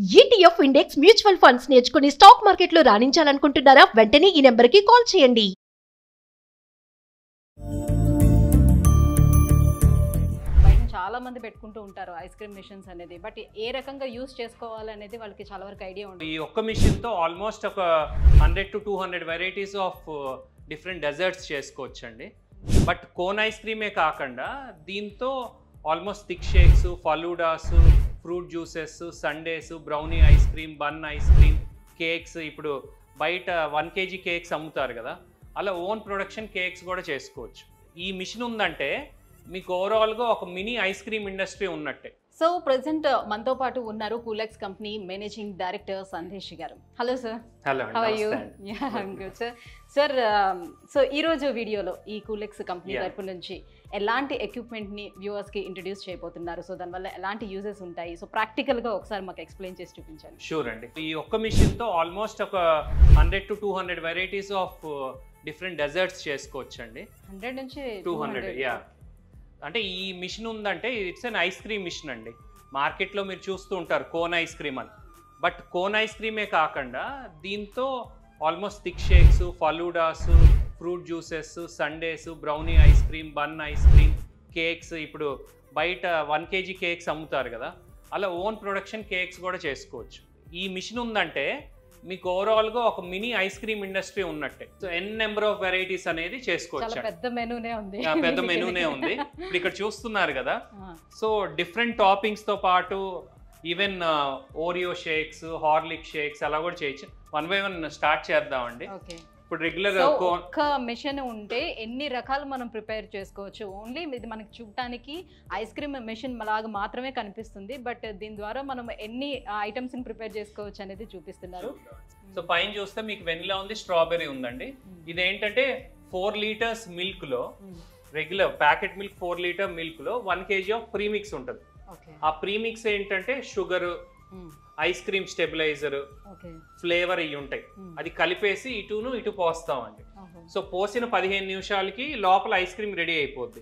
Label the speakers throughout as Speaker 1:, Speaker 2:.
Speaker 1: ETF index mutual funds నేర్చుకుని stock మార్కెట్లో రాణించాలనుకుంటున్నారా? వెంటనే ఈ నెంబర్కి కాల్ చేయండి.
Speaker 2: బయట చాలా మంది పెట్టుకుంటూ ఉంటారు ఐస్ క్రీమ్ మిషన్స్ అనేది. బట్ ఏ రకంగా యూస్ చేసుకోవాలనేది వాళ్ళకి చాలా వరకు ఐడియా ఉంటుంది.
Speaker 3: ఈ ఒక్క మిషన్ తో ఆల్మోస్ట్ ఒక 100 to 200 varieties of different desserts చేసుకోవచ్చండి. బట్ కోన్ ఐస్ క్రీమే కాకుండా దీంతో almost thick shakes, faloodas, fruit juices, sundaes, brownie ice cream, bun ice cream, cakes, ఇప్పుడు బయట 1 kg కేక్స్ అమ్ముతారు కదా, అలా ఓన్ ప్రొడక్షన్ కేక్స్ కూడా చేసుకోవచ్చు. ఈ మిషన్ ఉందంటే మీకు ఓవరాల్గా ఒక మినీ ఐస్ క్రీమ్ ఇండస్ట్రీ ఉన్నట్టే.
Speaker 2: సో ప్రెసెంట్ మనతో పాటు ఉన్నారు Coolex company managing director Sandesh garu. Hello sir.
Speaker 3: Hello,
Speaker 2: how are you? Yeah, I am good sir. Sir, so ఈ రోజు వీడియోలో ఈ కూలెక్స్ కంపెనీ తరపు నుంచి ఎలాంటి ఎక్విప్మెంట్ని వ్యూవర్స్కి ఇంట్రడ్యూస్ చేయబోతున్నారు? సో దానివల్ల ఎలాంటి యూజెస్ ఉంటాయి? సో ప్రాక్టికల్గా ఒకసారి మాకు ఎక్స్ప్లెయిన్ చేసి చూపించండి.
Speaker 3: షూర్ అండి. ఈ ఒక్క మిషన్తో ఆల్మోస్ట్ ఒక 100 to 200 varieties of different desserts చేసుకోవచ్చండి.
Speaker 2: 100 నుంచి
Speaker 3: 200. యా, అంటే ఈ మిషన్ ఉందంటే it's an ice cream machine అండి. మార్కెట్లో మీరు చూస్తూ ఉంటారు కోన్ ఐస్ క్రీమ్ అని. బట్ కోన్ ఐస్ క్రీమే కాకుండా దీంతో almost thick shakes, faloodas, fruit juices, sundaes, brownie ice cream, bun ice cream, cakes, ఇప్పుడు బయట 1 kg కేక్స్ అమ్ముతారు కదా, అలా ఓన్ ప్రొడక్షన్ కేక్స్ కూడా చేసుకోవచ్చు. ఈ మిషన్ ఉందంటే మీకు ఓవరాల్గా ఒక మినీ ఐస్ క్రీమ్ ఇండస్ట్రీ ఉన్నట్టే. సో నెంబర్ ఆఫ్ వెరైటీస్ అనేది చేసుకోవచ్చు.
Speaker 2: పెద్ద మెనూనే ఉంది.
Speaker 3: పెద్ద మెనూనే ఉంది. ఇప్పుడు ఇక్కడ చూస్తున్నారు కదా, సో డిఫరెంట్ టాపింగ్స్ తో పాటు even Oreo shakes, Hurlock shakes అలా కూడా చేయొచ్చు. 1 by 1 స్టార్ట్ చేద్దామండి. ఇప్పుడు రెగ్యులర్
Speaker 2: ఒక్క మెషిన్ ఉంటే ఎన్ని రకాలు మనం ప్రిపేర్ చేసుకోవచ్చు? ఓన్లీ ఇది మనకి చూడటానికి ఐస్ క్రీమ్ మెషిన్ లాగా మాత్రమే కనిపిస్తుంది, బట్ దీని ద్వారా మనం ఎన్ని ఐటమ్స్ ని ప్రిపేర్ చేసుకోవచ్చు అనేది చూపిస్తున్నారు.
Speaker 3: సో పైన చూస్తే మీకు వెనిలా ఉంది, స్ట్రాబెర్రీ ఉందండి. ఇదేంటంటే 4 liters మిల్క్ లో, regular packet milk 4 liter milk లో 1 kg ఆఫ్ ప్రీమిక్స్ ఉంటుంది. ఆ ప్రీమిక్స్ ఏంటంటే sugar, ice cream stabiliser, flavour ఇవి ఉంటాయి. అది కలిపేసి ఇటు పోస్తామండి. సో పోసిన 15 నిమిషాలకి లోపల ఐస్ క్రీమ్ రెడీ అయిపోద్ది.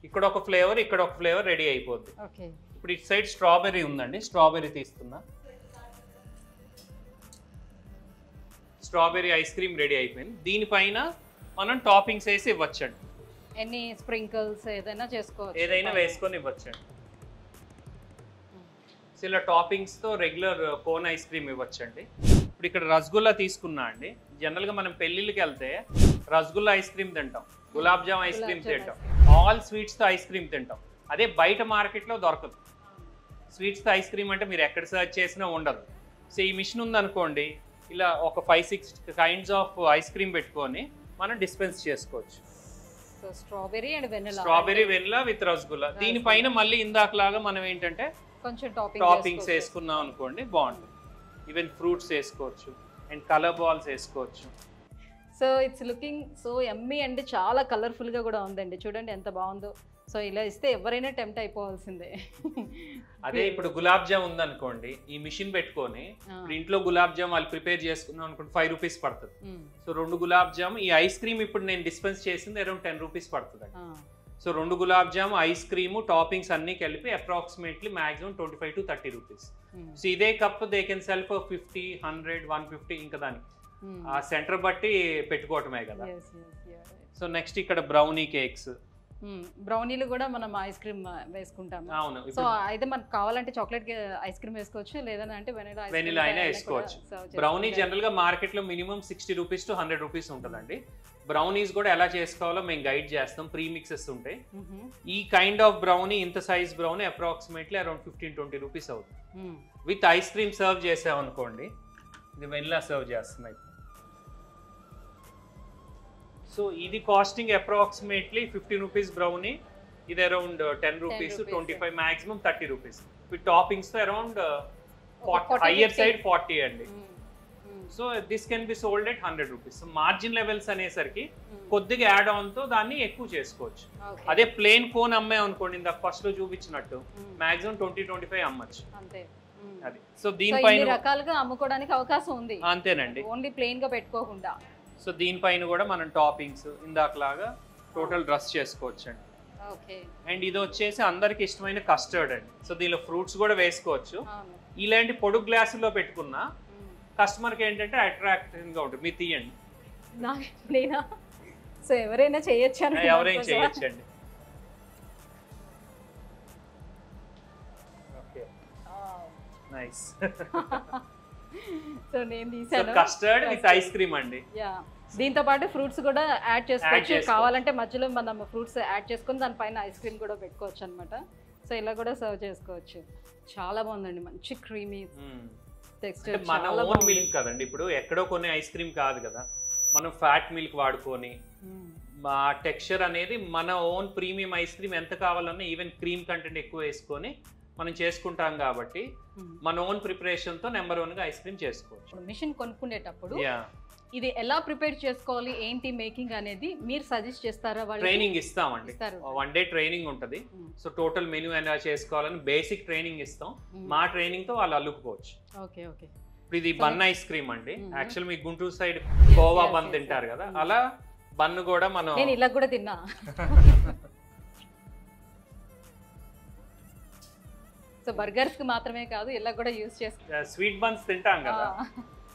Speaker 3: ఇక్కడ ఒక ఫ్లేవర్, ఇక్కడ ఒక ఫ్లేవర్ రెడీ అయిపోద్ది. ఇప్పుడు ఇటు సైడ్ స్ట్రాబెర్రీ ఉందండి, స్ట్రాబెర్రీ తీస్తున్నా. స్ట్రాబెర్రీ ఐస్ క్రీమ్ రెడీ అయిపోయింది. దీనిపైన మనం టాపింగ్స్ వేసి ఇవ్వచ్చండి.
Speaker 2: ఎన్ని స్ప్రింకిల్స్ ఏదైనా చేసుకోవచ్చు,
Speaker 3: ఏదైనా వేసుకొని ఇవ్వచ్చండి. ఇలా టాపింగ్స్ తో రెగ్యులర్ కోన్ ఐస్ క్రీమ్ ఇవ్వచ్చండి. ఇప్పుడు ఇక్కడ రసగుల్లా తీసుకున్నా అండి. జనరల్ గా మనం పెళ్లిళ్ళకి వెళ్తే రసగుల్లా ఐస్ క్రీమ్ తింటాం, గులాబ్ జామ్ ఐస్ క్రీమ్ తింటాం, ఆల్ స్వీట్స్ తో ఐస్ క్రీమ్ తింటాం. అదే బయట మార్కెట్ లో దొరకదు. స్వీట్స్ తో ఐస్ క్రీమ్ అంటే మీరు ఎక్కడ సర్చ్ చేసినా ఉండదు. సో ఈ మిషన్ ఉందనుకోండి, ఇలా ఒక 5-6 kinds ఆఫ్ ఐస్ క్రీమ్ పెట్టుకొని మనం డిస్పెన్స్ చేసుకోవచ్చు.
Speaker 2: Strawberry and vanilla,
Speaker 3: strawberry vanilla with rasgulla. దీనిపైన మళ్ళీ ఇందాకలాగా మనం ఏంటంటే
Speaker 2: కొంచెం
Speaker 3: టాపింగ్స్ వేసుకున్నాం అనుకోండి, బాగుంటుంది. ఈవెన్ ఫ్రూట్స్ వేసుకోవచ్చు అండ్ కలర్ బాల్స్ వేసుకోవచ్చు.
Speaker 2: So it's looking so yummy అండి. చాలా కలర్ఫుల్ గా కూడా ఉందండి, చూడండి ఎంత బాగుందో. సో ఇలా ఇస్తే ఎవరైనా టెంప్ట్ అయిపోవాల్సిందే.
Speaker 3: అదే ఇప్పుడు గులాబ్ జామ్ ఉందనుకోండి, ఈ మిషన్ పెట్టుకొని ఇంట్లో గులాబ్ జామ్ వాళ్ళు ప్రిపేర్ చేసుకున్నాం అనుకోండి, 5 rupees పడుతుంది. సో 2 గులాబ్ జామ్, ఈ ఐస్ క్రీమ్ ఇప్పుడు నేను డిస్పెన్స్ చేసింది అరౌండ్ 10 rupees పడుతుంది. So 2 gulab jam, ice cream, toppings అన్ని కలిపి approximately maximum 25 to 30 rupees. So ఇదే cup they can sell for 50, 100, 150. ఇంకా దానికి ఆ సెంటర్ బట్టి పెట్టుకోవటమే కదా. సో నెక్స్ట్ ఇక్కడ బ్రౌనీ కేక్స్,
Speaker 2: బ్రౌనీలు కూడా మనం ఐస్ క్రీమ్ వేసుకుంటాము.
Speaker 3: అవును.
Speaker 2: సో అయితే మనకు కావాలంటే చాక్లెట్ ఐస్ క్రీమ్ వేసుకోవచ్చు, లేదంటే
Speaker 3: వెనిలా అయినా వేసుకోవచ్చు. బ్రౌనీ జనరల్ గా మార్కెట్ లో మినిమం 60 rupees to 100 rupees ఉంటుందండి. బ్రౌనీస్ కూడా ఎలా చేసుకోవాలో మేము గైడ్ చేస్తాం. ప్రీమిక్సెస్ ఉంటాయి. ఈ కైండ్ ఆఫ్ బ్రౌనీ, ఇంత size brownie approximately around 15-20 rupees అవుతుంది. విత్ ఐస్ క్రీమ్ సర్వ్ చేసామనుకోండి, ఇది వెనిలా సర్వ్ చేస్తున్నాయి. సో ఇది కాస్టింగ్ అప్రాక్సిమేట్లీ 15 rupees బ్రౌనీ, ఇది around 10 rupees, 25, maximum 30 rupees. With toppings around hire side 40 అండి. So this can be sold at 100 rupees. Margin levels అనేసరికి కొద్దిగా add on తో దాన్ని ఎక్కువ చేసుకోవచ్చు. అదే ప్లేన్ కోన్ అమ్మే అనుకోండి, ఇందాక ఫస్ట్ లో చూపించినట్టు మాక్సిమం 20-25 అమ్మచ్చు. అది. సో దీనిపైన
Speaker 2: రకాలుగా అమ్ముకోవడానికి అవకాశం ఉంది.
Speaker 3: అంతేనండి,
Speaker 2: ఓన్లీ ప్లేన్ గా పెట్టుకోకుండా.
Speaker 3: సో దీనిపైన కూడా మనం టాపింగ్స్ ఇందాకలాగా టోటల్ డ్రెస్ చేసుకోవచ్చు అండి. అండ్ ఇది వచ్చేసి అందరికి ఇష్టమైన కస్టర్డ్ అండి. సో దీనిలో ఫ్రూట్స్ కూడా వేసుకోవచ్చు. ఇలాంటి పొడుగు గ్లాసుల్లో పెట్టుకున్నా కస్టమర్కి ఏంటంటే అట్రాక్టివ్గా ఉంటుంది. మీరు తీయండి.
Speaker 2: నేనా? సో ఎవరైనా చేయొచ్చు,
Speaker 3: ఎవరైనా చేయొచ్చండి. Okay, nice.
Speaker 2: సో నేను తీసాను
Speaker 3: కస్టర్డ్ విత్ ఐస్ క్రీమ్ అండి.
Speaker 2: యా, దీంతో పాటు ఫ్రూట్స్ కూడా యాడ్ చేసుకోవచ్చు. కావాలంటే మధ్యలో మనం ఫ్రూట్స్ యాడ్ చేసుకొని దానిపైన ఐస్ క్రీమ్ కూడా పెట్టుకోవచ్చు అనమాట. సో ఇలా కూడా సర్వ్ చేసుకోవచ్చు. చాలా బాగుందండి, మంచి క్రీమీ టెక్స్చర్.
Speaker 3: మన ఓన్ మిల్క్ కదండి, ఇప్పుడు ఎక్కడో కొన్ని ఐస్ క్రీమ్ కాదు కదా, మనం ఫ్యాట్ మిల్క్ వాడుకొని మా టెక్స్చర్ అనేది మన ఓన్ ప్రీమియం ఐస్ క్రీమ్ ఎంత కావాలన్నా ఈవెన్ క్రీమ్ కంటెంట్ ఎక్కువ వేసుకొని మనం చేసుకుంటాం కాబట్టి మన ఓన్ ప్రిపరేషన్ తో నెంబర్ 1 గా ఐస్ క్రీమ్ చేసుకోవచ్చు.
Speaker 2: మిషన్ కొనుక్కునేటప్పుడు ఇది ఎలా ప్రిపేర్ చేసుకోవాలి, ఏంటి మేకింగ్ అనేది మీరు సజెస్ట్ చేస్తారా? వాళ్ళు
Speaker 3: ట్రైనింగ్ ఇస్తామండి, 1 డే ట్రైనింగ్ ఉంటుంది. సో టోటల్ మెనూ ఎలా చేసుకోవాలని బేసిక్ ట్రైనింగ్ ఇస్తాం. మా ట్రైనింగ్ తో వాళ్ళు అల్లుకుపోవచ్చు.
Speaker 2: Okay okay.
Speaker 3: ఇప్పుడు ఇది బన్ ఐస్ క్రీమ్ అండి. యాక్చువల్ మీ గుంటూరు సైడ్ కోవా బన్ తింటారు కదా, అలా బన్ కూడా మనం
Speaker 2: నేను ఇలా కూడా తిన్నా. సో బర్గర్స్ కి మాత్రమే కాదు, ఇలా కూడా యూస్ చేస్తాం.
Speaker 3: స్వీట్ బన్స్ తింటాం కదా,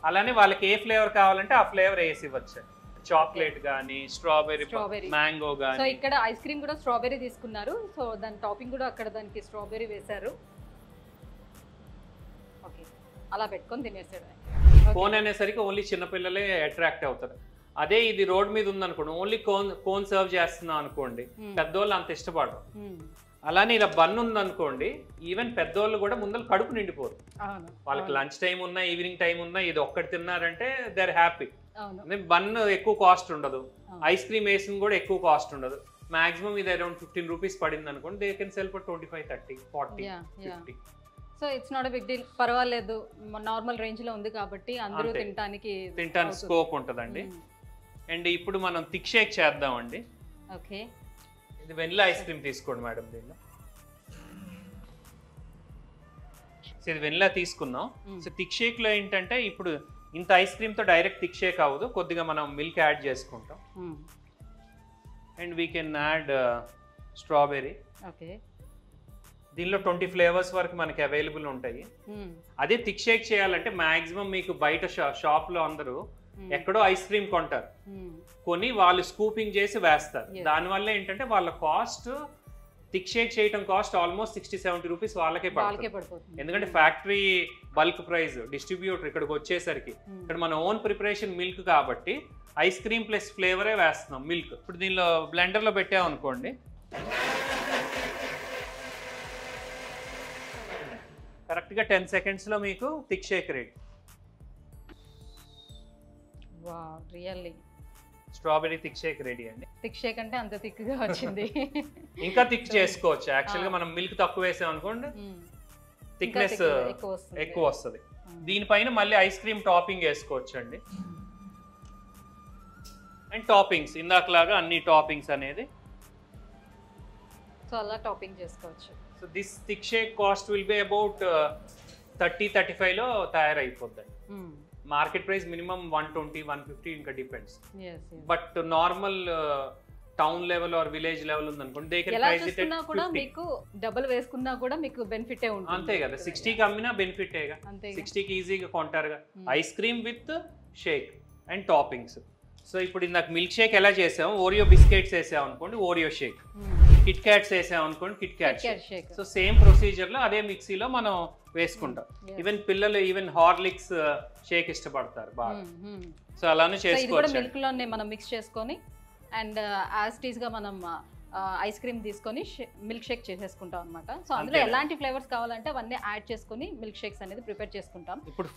Speaker 3: అలానే వాళ్ళకి ఏ ఫ్లేవర్ కావాలంటే ఆ ఫ్లేవర్ వేసి ఇవ్వచ్చు. చాక్లెట్ గానీ, స్ట్రాబెర్రీ, మ్యాంగో గానీ.
Speaker 2: సో ఇక్కడ ఐస్ క్రీమ్ కూడా స్ట్రాబెర్రీ తీసుకున్నారు. సో దాని టాపింగ్ కూడా అక్కడ దానికి స్ట్రాబెర్రీ వేశారు. ఓకే, అలా పెట్టుకొని తినేసాడు.
Speaker 3: కోన్ అనేసరికి ఓన్లీ చిన్నపిల్లలే అట్రాక్ట్ అవుతారు. అదే ఇది రోడ్ మీద ఉందనుకోండి, ఓన్లీ కోన్ సర్వ్ చేస్తున్నాం అనుకోండి, పెద్దోళ్ళు అంత ఇష్టపడరు. అలానే ఇలా బన్ ఉందనుకోండి, ఈవెన్ పెద్దోళ్ళు కూడా ముందర కడుపు నిండిపోరు. వాళ్ళకి లంచ్ టైం ఉన్నా, ఈవినింగ్ టైం ఉన్నా, ఇది ఒక్కటి తిన్నారంటే దే ఆర్ హ్యాపీ. బన్ ఎక్కువ కాస్ట్ ఉండదు, ఐస్ క్రీమ్ వేసిన కూడా ఎక్కువ కాస్ట్ ఉండదు. మాక్సిమం ఇది అరౌండ్ 15 రూపీస్ పడింది అనుకోండి, they can sell for 25, 30, 40, 50.
Speaker 2: So it's not a big deal, పర్వాలేదు, నార్మల్ రేంజ్ లో ఉంది కాబట్టి అందరూ తినడానికి
Speaker 3: స్కోప్ ఉంటుందండి. అండ్ ఇప్పుడు మనం థిక్ షేక్ చేద్దామండి.
Speaker 2: ఓకే,
Speaker 3: ఇది వెనిలా ఐస్ క్రీమ్ తీసుకోండి మేడం. దీనిలో ఇది వెనిలా తీసుకున్నాం. సో థిక్ షేక్ లో ఏంటంటే ఇప్పుడు ఇంత ఐస్ క్రీమ్ తో డైరెక్ట్ థిక్ షేక్ అవ్వదు, కొద్దిగా మనం మిల్క్ యాడ్ చేసుకుంటాం. And we can add strawberry.
Speaker 2: Okay,
Speaker 3: దీనిలో 20 ఫ్లేవర్స్ వరకు మనకి అవైలబుల్ ఉంటాయి. అదే థిక్ షేక్ చేయాలంటే మాక్సిమం మీకు బయట షాప్ లో అందరూ ఎక్కడో ఐస్ క్రీమ్ కొంటారు, కొని వాళ్ళు స్కూపింగ్ చేసి వేస్తారు. దానివల్ల ఏంటంటే వాళ్ళ కాస్ట్, థిక్ షేక్ చేయటం కాస్ట్ ఆల్మోస్ట్ 60-70 రూపీస్ వాళ్ళకే పడుతుంది. ఎందుకంటే ఫ్యాక్టరీ బల్క్ ప్రైస్, డిస్ట్రిబ్యూటర్ ఇక్కడికి వచ్చేసరికి ఇక్కడ మన ఓన్ ప్రిపరేషన్ మిల్క్ కాబట్టి ఐస్ క్రీమ్ ప్లస్ ఫ్లేవరే వేస్తున్నాం మిల్క్. ఇప్పుడు దీనిలో బ్లెండర్ లో పెట్టాం అనుకోండి, కరెక్ట్ గా 10 seconds లో మీకు thick shake ready.
Speaker 2: Wow, really
Speaker 3: strawberry thick shake ready అండి.
Speaker 2: థిక్ షేక్ అంటే అంత థిక్ గా వచ్చింది.
Speaker 3: ఇంకా థిక్ చేసుకోవచ్చు. యాక్చువల్ గా మనం మిల్క్ తక్కువ వేసాం అనుకోండి, థిక్నెస్ ఎక్కువ వస్తుంది. దీనిపైన మళ్ళీ ఐస్ క్రీమ్ టాపింగ్ వేసుకోవచ్చు అండి. అండ్ టాపింగ్స్ ఇందాకలాగా అన్ని టాపింగ్స్ అనేది
Speaker 2: సో అలా టాపింగ్ చేసుకోవచ్చు.
Speaker 3: So this thick shake cost will be about 30-35 లో తయారైపోద్దండి. మార్కెట్ ప్రైస్ మినిమం 120-150 ఇంకా depends. But normal town level or village level ఉందనుకోండి, they can price it
Speaker 2: at కూడా మీకు డబుల్ వేసుకున్నా కూడా మీకు బెనిఫిటే ఉంటుంది.
Speaker 3: అంతే కదా, 60కి అమ్మినా బెనిఫిటేగా, 60కి ఈజీగా కొంటారుగా. Ice cream with shake and toppings. So ఇప్పుడు ఇందాక మిల్క్ షేక్ ఎలా చేసాము, ఓరియో బిస్కెట్స్ వేసాం అనుకోండి, ఓరియో షేక్, కిట్ క్యాట్స్ వేసాం అనుకోండి, Kit Kat shake. So same procedure లో అదే మిక్సీలో మనం వేసుకుంటాం. ఈవెన్ పిల్లలు ఈవెన్ హార్లిక్స్ షేక్ ఇష్టపడతారు బాగా. సో అలానే చేసుకోవచ్చు.
Speaker 2: మిల్క్ లోనే మనం మిక్స్ చేసుకొని అండ్ యాజ్ టీజ్ గా మనం ఐస్ క్రీమ్ తీసుకొని మిల్క్ షేక్ చేసేసుకుంటాం అనమాట. సో అందులో ఎలాంటి ఫ్లేవర్స్ కావాలంటే అవన్నీ యాడ్ చేసుకొని మిల్క్ షేక్స్ అనేది ప్రిపేర్ చేసుకుంటాం.
Speaker 3: ఇప్పుడు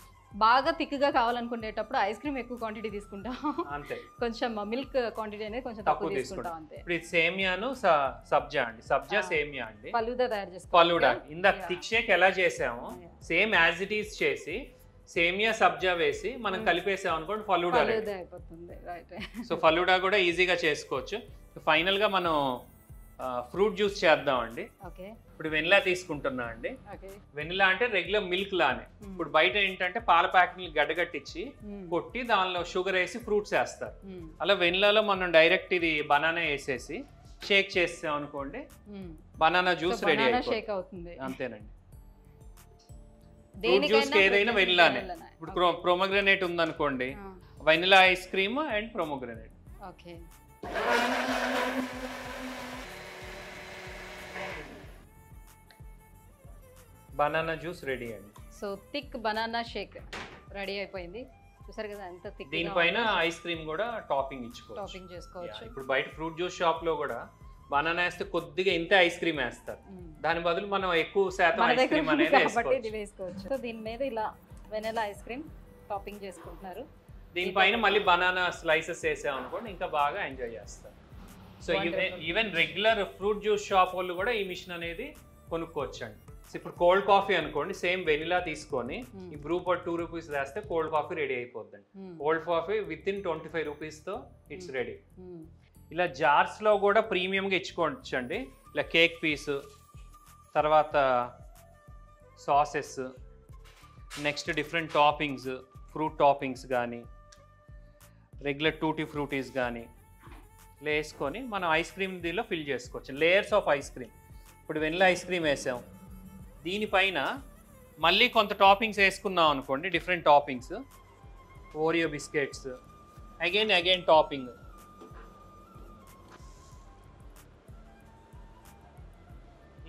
Speaker 2: బాగా థిక్గా కావాలనుకునేటప్పుడు ఐస్ క్రీమ్ ఎక్కువ క్వాంటిటీ తీసుకుంటాం,
Speaker 3: అంతే.
Speaker 2: కొంచెం మిల్క్ క్వాంటిటీ అనేది కొంచెం తక్కువ తీసుకుంటాం అంతే.
Speaker 3: ఇప్పుడు ఇది సేమియాను సబ్జా అండి, సబ్జా సేమియా అండి,
Speaker 2: ఫలూదా తయారు చేసుకోవాలి.
Speaker 3: ఫలూదా ఇందాక థిక్ షేక్ ఎలా చేసామో సేమ్ యాజ్ ఇట్ ఈస్ చేసి సేమియా సబ్జా వేసి మనం కలిపేసాం అనుకోండి, ఫలూడా
Speaker 2: అయిపోతుంది. రైట్.
Speaker 3: సో ఫలూడా కూడా ఈజీగా చేసుకోవచ్చు. ఫైనల్ గా మనం ఫ్రూట్ జ్యూస్ చేద్దామండి. ఇప్పుడు వెనిలా తీసుకుంటున్నా అండి. వెనిలా అంటే రెగ్యులర్ మిల్క్ లానే. ఇప్పుడు బయట ఏంటంటే పాల ప్యాకెట్లు గడ్డగట్టించి కొట్టి దానిలో షుగర్ వేసి ఫ్రూట్స్ వేస్తారు. అలా వెనిలాలో మనం డైరెక్ట్ ఇది బనానా వేసేసి షేక్ చేస్తాం అనుకోండి, బనానా జ్యూస్ రెడీ అయిపోతుంది. అంతేనండి. ఫ్రూట్ జ్యూస్ కి ఏదైనా వెనిలానే. ఇప్పుడు ప్రొమోగ్రనేట్ ఉందనుకోండి, vanilla ice cream and pomegranate.
Speaker 2: Okay,
Speaker 3: banana juice ready అండి.
Speaker 2: So thick banana shake ready అయిపోయింది. చూసారు కదా ఎంత థిక్.
Speaker 3: దీనిపైన ఐస్ క్రీమ్ కూడా టాపింగ్ ఇచ్చుకోవచ్చు,
Speaker 2: టాపింగ్ చేసుకోవచ్చు.
Speaker 3: ఇప్పుడు బయట ఫ్రూట్ జ్యూస్ షాప్ లో కూడా బనానా వేస్తే కొద్దిగా ఇంతే ఐస్ క్రీమ్ వేస్తారు, దాని బదులు మనం ఎక్కువ శాతం ఐస్ క్రీమ్ అనేది
Speaker 2: వేసుకోవచ్చు. సో దీని మీద ఇలా వెనిలా ఐస్ క్రీమ్ టాపింగ్ చేసుకుంటున్నారు.
Speaker 3: దీనిపైన మళ్ళీ బనానా స్లైసెస్ వేసాం అనుకోండి ఇంకా బాగా ఎంజాయ్ చేస్తారు. So even regular fruit juice shop వాళ్ళు కూడా ఈ మిషన్ అనేది కొనుక్కోవచ్చు అండి. ఇప్పుడు కోల్డ్ కాఫీ అనుకోండి, సేమ్ వెనిలా తీసుకొని ఈ బ్రూ పట్ 2 రూపీస్ వేస్తే కోల్డ్ కాఫీ రెడీ అయిపోద్దండి. కోల్డ్ కాఫీ విత్ ఇన్ 25 రూపీస్తో ఇట్స్ రెడీ. ఇలా జార్స్లో కూడా ప్రీమియంగా ఇచ్చుకోవచ్చు అండి. ఇలా కేక్ పీస్, తర్వాత sauces, next different toppings, fruit toppings కానీ రెగ్యులర్ టూటీ ఫ్రూటీస్ కానీ వేసుకొని మనం ఐస్ క్రీమ్ దీనిలో ఫిల్ చేసుకోవచ్చు. Layers of ice cream. ఇప్పుడు వెనిలా ఐస్ క్రీమ్ వేసాం, దీనిపైన మళ్ళీ కొంత టాపింగ్స్ వేసుకున్నాం అనుకోండి, different toppings, Oreo biscuits, again topping.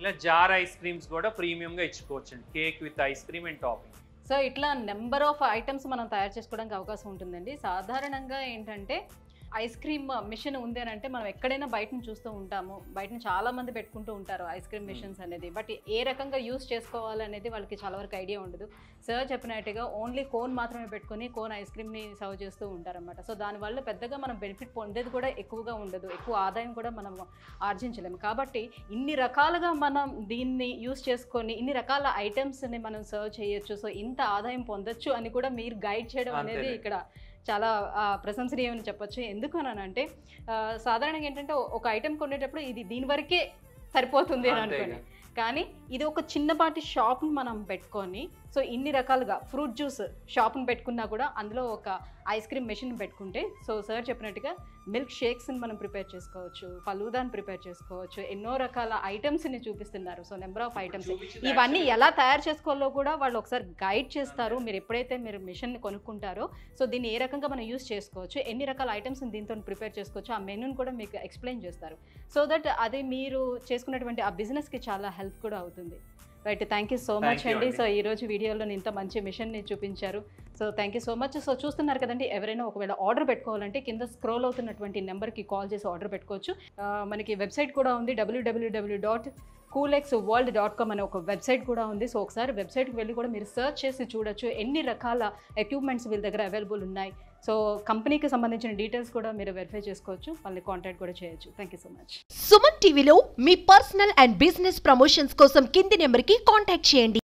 Speaker 3: ఇలా జార్ ఐస్ క్రీమ్స్ కూడా ప్రీమియంగా ఇచ్చుకోవచ్చు అండి, cake with ice cream and topping.
Speaker 2: So ఇట్లా నెంబర్ ఆఫ్ ఐటమ్స్ మనం తయారు చేసుకోవడానికి అవకాశం ఉంటుందండి. సాధారణంగా ఏంటంటే ఐస్ క్రీమ్ మిషన్ ఉంది అని అంటే మనం ఎక్కడైనా బయటను చూస్తూ ఉంటాము, బయటను చాలా మంది పెట్టుకుంటూ ఉంటారు ఐస్ క్రీమ్ మిషన్స్ అనేది. బట్ ఏ రకంగా యూస్ చేసుకోవాలనేది వాళ్ళకి చాలా వరకు ఐడియా ఉండదు. సార్ చెప్పినట్టుగా ఓన్లీ కోన్ మాత్రమే పెట్టుకుని కోన్ ఐస్ క్రీమ్ని సర్వ్ చేస్తూ ఉంటారన్నమాట. సో దానివల్ల పెద్దగా మనం బెనిఫిట్ పొందేది కూడా ఎక్కువగా ఉండదు, ఎక్కువ ఆదాయం కూడా మనం ఆర్జించలేము. కాబట్టి ఇన్ని రకాలుగా మనం దీన్ని యూస్ చేసుకొని ఇన్ని రకాల ఐటమ్స్ని మనం సర్వ్ చేయొచ్చు, సో ఇంత ఆదాయం పొందొచ్చు అని కూడా మీరు గైడ్ చేయడం అనేది ఇక్కడ చాలా ప్రశంసనీయం అని చెప్పొచ్చు. ఎందుకు అని అంటే సాధారణంగా ఏంటంటే ఒక ఐటెం కొనేటప్పుడు ఇది దీని వరకే సరిపోతుంది అని అనుకోండి, కానీ ఇది ఒక చిన్నపాటి షాప్ని మనం పెట్టుకొని సో ఇన్ని రకాలుగా ఫ్రూట్ జ్యూస్ షాప్ని పెట్టుకున్నా కూడా అందులో ఒక ఐస్ క్రీమ్ మెషిన్ పెట్టుకుంటే సో సార్ చెప్పినట్టుగా మిల్క్ షేక్స్ని మనం ప్రిపేర్ చేసుకోవచ్చు, ఫలూదాని ప్రిపేర్ చేసుకోవచ్చు, ఎన్నో రకాల ఐటమ్స్ని చూపిస్తున్నారు. సో నెంబర్ ఆఫ్ ఐటమ్స్ ఇవన్నీ ఎలా తయారు చేసుకోవాలో కూడా వాళ్ళు ఒకసారి గైడ్ చేస్తారు. మీరు ఎప్పుడైతే మీరు మిషన్ని కొనుక్కుంటారో సో దీన్ని ఏ రకంగా మనం యూస్ చేసుకోవచ్చు, ఎన్ని రకాల ఐటమ్స్ని దీంతో ప్రిపేర్ చేసుకోవచ్చు, ఆ మెనూని కూడా మీకు ఎక్స్ప్లెయిన్ చేస్తారు. సో దట్ అది మీరు చేసుకున్నటువంటి ఆ బిజినెస్కి చాలా హెల్ప్ కూడా అవుతుంది. Right, thank you so much అండి. సో ఈరోజు వీడియోలో ఇంత మంచి మిషన్ని చూపించారు. So thank you so much. So చూస్తున్నారు కదండి, ఎవరైనా ఒకవేళ ఆర్డర్ పెట్టుకోవాలంటే కింద స్క్రోల్ అవుతున్నటువంటి నెంబర్కి కాల్ చేసి ఆర్డర్ పెట్టుకోవచ్చు. మనకి వెబ్సైట్ కూడా ఉంది, www.coolexworld.com అనే ఒక వెబ్సైట్ కూడా ఉంది. సో ఒకసారి వెబ్సైట్కి వెళ్ళి కూడా మీరు సర్చ్ చేసి చూడొచ్చు ఎన్ని రకాల ఎక్విప్మెంట్స్ వీళ్ళ దగ్గర అవైలబుల్ ఉన్నాయి. సో కంపెనీకి సంబంధించిన డీటెయిల్స్ కూడా మీరు వెరిఫై చేసుకోవచ్చు, వాళ్ళని కాంటాక్ట్ కూడా చేయొచ్చు. Thank you so much.
Speaker 1: Suman టీవీలో మీ పర్సనల్ అండ్ బిజినెస్ ప్రమోషన్స్ కోసం కింది నెంబర్కి కాంటాక్ట్ చేయండి.